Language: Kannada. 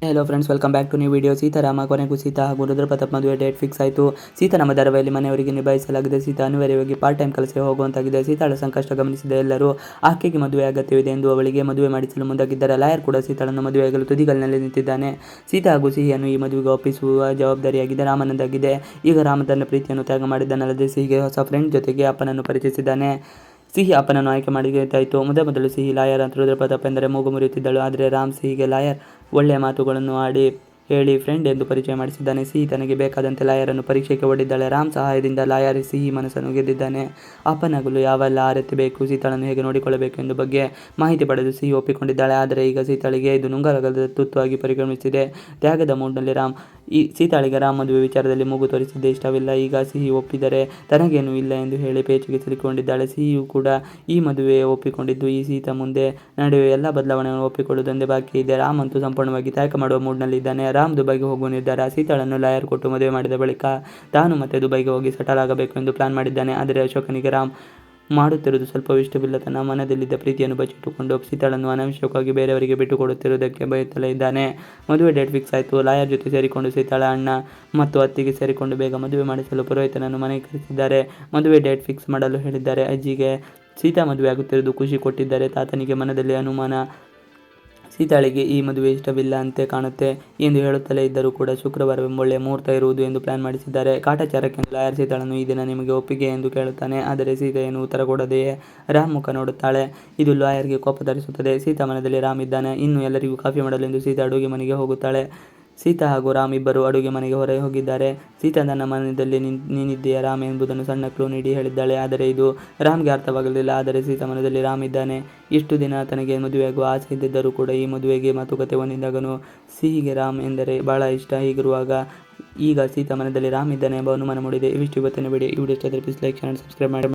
Hello friends, welcome back to new video. Seetharama ಕೊನೆಗೂ ಸೀತಾ ಹಾಗೂ ರುದ್ರಪ್ರತಾಪ್ ಮದುವೆ ಡೇಟ್ ಫಿಕ್ಸ್ ಆಯಿತು. ಸೀತಾ ನಮ್ಮ ಧಾರಾವಾಹಿಯಲ್ಲಿ ಮನೆಯವರಿಗೆ ನಿಭಾಯಿಸಲಾಗಿದೆ. ಸೀತಾ ಅನಿವಾರ್ಯವಾಗಿ ಪಾರ್ಟ್ ಟೈಮ್ ಕೆಲಸಕ್ಕೆ ಹೋಗುವಂತಾಗಿದೆ. ಸೀತಾಳ ಸಂಕಷ್ಟ ಗಮನಿಸಿದ ಎಲ್ಲರೂ ಆಕೆಗೆ ಮದುವೆ ಅಗತ್ಯವಿದೆ ಎಂದು ಅವಳಿಗೆ ಮದುವೆ ಮಾಡಿಸಲು ಮುಂದಾಗಿದ್ದಾರೆ. ಲಾಯರ್ ಕೂಡ ಸೀತಾಳನ್ನು ಮದುವೆಯಾಗಲು ತುದಿಗಾಲಿನಲ್ಲಿ ನಿಂತಿದ್ದಾನೆ. ಸೀತಾ ಹಾಗೂ ಸಿಹಿಯನ್ನು ಈ ಮದುವೆಗೆ ಒಪ್ಪಿಸುವ ಜವಾಬ್ದಾರಿಯಾಗಿದೆ ರಾಮನದ್ದಾಗಿದೆ. ಈಗ ರಾಮ ತನ್ನ ಪ್ರೀತಿಯನ್ನು ತ್ಯಾಗ ಮಾಡಿದ್ದಾನಲ್ಲದೆ ಸಿಹಿಗೆ ಹೊಸ ಫ್ರೆಂಡ್ ಜೊತೆಗೆ ಅಪ್ಪನನ್ನು ಪರಿಚಯಿಸಿದ್ದಾನೆ. ಸಿಹಿ ಅಪ್ಪನನ್ನು ಆಯ್ಕೆ ಮಾಡಿದ್ದಾಯಿತು. ಮೊದಲು ಸಿಹಿ ಲಾಯರ್ ಅಂತ ರುದ್ರಪ್ರತಾಪ್ ಎಂದರೆ ಮೂಗು ಮುರಿಯುತ್ತಿದ್ದಳು. ಆದರೆ ರಾಮ್ ಸಿಹಿಗೆ ಲಾಯರ್ ಒಳ್ಳೆಯ ಮಾತುಗಳನ್ನು ಹೇಳಿ ಫ್ರೆಂಡ್ ಎಂದು ಪರಿಚಯ ಮಾಡಿಸಿದ್ದಾನೆ. ಸಿಹಿ ತನಗೆ ಬೇಕಾದಂತೆ ಲಾಯರನ್ನು ಪರೀಕ್ಷೆಗೆ ಒಡ್ಡಿದ್ದಾಳೆ. ರಾಮ್ ಸಹಾಯದಿಂದ ಲಾಯರ್ ಸಿಹಿ ಮನಸ್ಸನ್ನು ಗೆದ್ದಿದ್ದಾನೆ. ಅಪ್ಪನಾಗಲು ಯಾವೆಲ್ಲ ಅರ್ಹತೆ ಬೇಕು, ಸೀತಾಳನ್ನು ಹೇಗೆ ನೋಡಿಕೊಳ್ಳಬೇಕು ಎಂದು ಬಗ್ಗೆ ಮಾಹಿತಿ ಪಡೆದು ಸಿಹಿ ಒಪ್ಪಿಕೊಂಡಿದ್ದಾಳೆ. ಆದರೆ ಈಗ ಸೀತಾಳಿಗೆ ಇದು ನುಂಗಲಾಗದ ತುತ್ತು ಆಗಿ ಪರಿಗಣಿಸಿದೆ. ತ್ಯಾಗದ ಮೂಡ್ನಲ್ಲಿ ಸೀತಾಳಿಗೆ ರಾಮ್ ಮದುವೆ ವಿಚಾರದಲ್ಲಿ ಮೂಗು ತೋರಿಸಿದ್ದೇ ಇಷ್ಟವಿಲ್ಲ. ಈಗ ಸಿಹಿ ಒಪ್ಪಿದರೆ ತನಗೇನೂ ಇಲ್ಲ ಎಂದು ಹೇಳಿ ಪೇಚಿಗೆ ಸಿಲುಕಿಕೊಂಡಿದ್ದಾಳೆ. ಸಿಹಿಯು ಕೂಡ ಈ ಮದುವೆ ಒಪ್ಪಿಕೊಂಡಿದ್ದು ಈ ಸೀತಾ ಮುಂದೆ ನಡೆಯುವ ಎಲ್ಲ ಬದಲಾವಣೆಗಳನ್ನು ಒಪ್ಪಿಕೊಳ್ಳುವುದೊಂದೇ ಬಾಕಿ ಇದೆ. ರಾಮ್ ಅಂತೂ ಸಂಪೂರ್ಣವಾಗಿ ತ್ಯಾಗ ಮಾಡುವ ಮೂಡ್ನಲ್ಲಿ ಇದ್ದಾನೆ. ರಾಮ್ ದುಬೈಗೆ ಹೋಗುವ ನಿರ್ಧಾರ. ಸೀತಾಳನ್ನು ಲಾಯರ್ ಕೊಟ್ಟು ಮದುವೆ ಮಾಡಿದ ಬಳಿಕ ತಾನು ಮತ್ತೆ ದುಬೈಗೆ ಹೋಗಿ ಸೆಟಲ್ ಆಗಬೇಕು ಎಂದು ಪ್ಲಾನ್ ಮಾಡಿದ್ದಾನೆ. ಆದರೆ ಅಶೋಕನಿಗೆ ರಾಮ್ ಮಾಡುತ್ತಿರುವುದು ಸ್ವಲ್ಪವೂ ಇಷ್ಟವಿಲ್ಲ. ತನ್ನ ಮನದಲ್ಲಿದ್ದ ಪ್ರೀತಿಯನ್ನು ಬಚ್ಚಿಟ್ಟುಕೊಂಡು ಸೀತಾಳನ್ನು ಅನಾವಶ್ಯಕವಾಗಿ ಬೇರೆಯವರಿಗೆ ಬಿಟ್ಟುಕೊಡುತ್ತಿರುವುದಕ್ಕೆ ಬಯತಲೇ ಇದ್ದಾನೆ. ಮದುವೆ ಡೇಟ್ ಫಿಕ್ಸ್ ಆಯಿತು. ಲಾಯರ್ ಜೊತೆ ಸೇರಿಕೊಂಡು ಸೀತಾಳ ಅಣ್ಣ ಮತ್ತು ಅತ್ತಿಗೆ ಸೇರಿಕೊಂಡು ಬೇಗ ಮದುವೆ ಮಾಡಿಸಲು ಪುರೋಹಿತನನ್ನು ಮನೆಗೆ ಕರೆಸಿದ್ದಾರೆ. ಮದುವೆ ಡೇಟ್ ಫಿಕ್ಸ್ ಮಾಡಲು ಹೇಳಿದ್ದಾರೆ. ಅಜ್ಜಿಗೆ ಸೀತಾ ಮದುವೆ ಆಗುತ್ತಿರುವುದು ಖುಷಿ ಕೊಟ್ಟಿದ್ದಾರೆ. ತಾತನಿಗೆ ಮನದಲ್ಲಿ ಅನುಮಾನ, ಸೀತಾಳಿಗೆ ಈ ಮದುವೆ ಇಷ್ಟವಿಲ್ಲ ಅಂತೆ ಕಾಣುತ್ತೆ ಎಂದು ಹೇಳುತ್ತಲೇ ಇದ್ದರೂ ಕೂಡ ಶುಕ್ರವಾರ ಒಳ್ಳೆಯ ಮುಹೂರ್ತ ಇರುವುದು ಎಂದು ಪ್ಲಾನ್ ಮಾಡಿಸಿದ್ದಾರೆ. ಕಾಟಾಚಾರಕ್ಕೆಂದು ಲಾಯರ್ ಸೀತಾಳನ್ನು ಈ ದಿನ ನಿಮಗೆ ಒಪ್ಪಿಗೆ ಎಂದು ಕೇಳುತ್ತಾನೆ. ಆದರೆ ಸೀತಾ ಏನು ಉತ್ತರ ಕೊಡದೆಯೇ ರಾಮ್ ಮುಖ ನೋಡುತ್ತಾಳೆ. ಇದು ಲಾಯರ್ಗೆ ಕೋಪ ತರಿಸುತ್ತದೆ. ಸೀತಾ ಮನದಲ್ಲಿ ರಾಮ್ ಇದ್ದಾನೆ. ಇನ್ನು ಎಲ್ಲರಿಗೂ ಕಾಫಿ ಮಾಡಲು ಎಂದು ಸೀತಾ ಅಡುಗೆ ಮನೆಗೆ ಹೋಗುತ್ತಾಳೆ. ಸೀತಾ ಹಾಗೂ ರಾಮ್ ಇಬ್ಬರು ಅಡುಗೆ ಮನೆಗೆ ಹೊರ ಹೋಗಿದ್ದಾರೆ. ಸೀತಾ ತನ್ನ ಮನದಲ್ಲಿ ನೀನಿದ್ದೀಯ ರಾಮ್ ಎಂಬುದನ್ನು ಸಣ್ಣ ಕ್ಲೂ ನೀಡಿ ಹೇಳಿದ್ದಾಳೆ. ಆದರೆ ಇದು ರಾಮ್ಗೆ ಅರ್ಥವಾಗಲಿಲ್ಲ. ಆದರೆ ಸೀತಾ ಮನದಲ್ಲಿ ರಾಮ್ ಇದ್ದಾನೆ. ಇಷ್ಟು ದಿನ ತನಗೆ ಮದುವೆಯಾಗುವ ಆಸೆ ಇದ್ದಿದ್ದರೂ ಕೂಡ ಈ ಮದುವೆಗೆ ಮಾತುಕತೆ ಬಂದಿದ್ದಾಗನೂ ಸಿಹಿಗೆ ರಾಮ್ ಎಂದರೆ ಬಹಳ ಇಷ್ಟ. ಹೀಗಿರುವಾಗ ಈಗ ಸೀತಾ ಮನದಲ್ಲಿ ರಾಮ್ ಇದ್ದಾನೆ ಎಂಬ ಅನುಮಾನ ಮೂಡಿದೆ. ಇವಿಷ್ಟು ಇವತ್ತಿನ ವಿಡಿಯೋ. ಈ ವಿಡಿಯೋ ಇಷ್ಟ ಆದರೆ ಪ್ಲೀಸ್ ಲೈಕ್, ಚಾನಲ್ ಸಬ್ಸ್ಕ್ರೈಬ್ ಮಾಡಿ.